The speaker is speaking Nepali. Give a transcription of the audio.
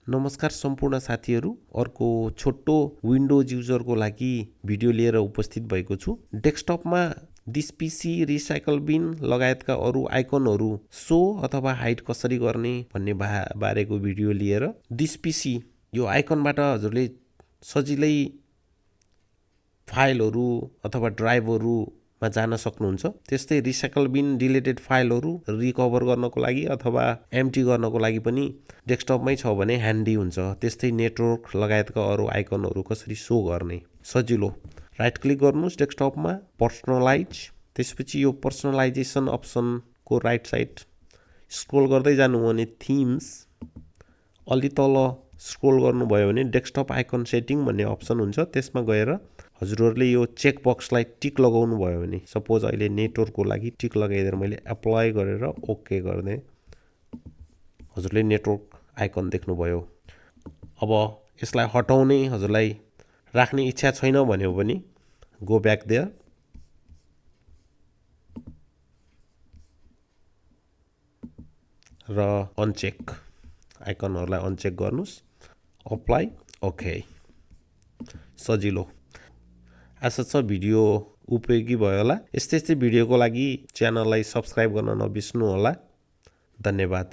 नमस्कार सम्पूर्ण साथीहरू, अर्को छोटो विन्डोज युजरको लागि भिडियो लिएर उपस्थित भएको छु। डेस्कटपमा दिस पीसी, रिसाइकल बिन लगायतका अरू आइकनहरू सो अथवा हाइड कसरी गर्ने भन्ने बारेको भिडियो लिएर दिस पीसी यो आइकनबाट हजुरले सजिलै फाइलहरू अथवा ड्राइभहरूमा जान सक्नुहुन्छ। त्यस्तै रिसाइकल बिन डिलिटेड फाइलहरू रिकभर गर्नको लागि अथवा एम्प्टी गर्नको लागि पनि डेस्कटपमै छ भने ह्यान्डी हुन्छ। त्यस्तै नेटवर्क लगायतका अरू आइकनहरू कसरी सो गर्ने सजिलो। राइट क्लिक गर्नुहोस् डेस्कटपमा, पर्सनलाइज, त्यसपछि यो पर्सनलाइजेसन अप्सनको राइट साइड स्क्रोल गर्दै जानुभयो भने थिम्स, अलि तल स्क्रोल गर्नुभयो भने डेस्कटप आइकन सेटिङ भन्ने अप्सन हुन्छ। त्यसमा गएर हजुरहरूले यो चेक बक्सलाई टिक लगाउनु भयो भने, सपोज अहिले नेटवर्कको लागि टिक लगाइदिएर मैले एप्लाई गरेर ओके गर्दै हजुरले नेटवर्क आइकन देख्नुभयो। अब यसलाई हटाउने हजुरलाई राख्ने इच्छा छैन भन्यो भने गो ब्याक देयर र अनचेक आइकनहरूलाई अनचेक गर्नुहोस्, अप्लाई, ओके। सजिलो। आशा छ भिडियो उपयोगी भयो होला। यस्तै भिडियोको लागि च्यानललाई सब्स्क्राइब गर्न नबिर्सनु होला। धन्यवाद।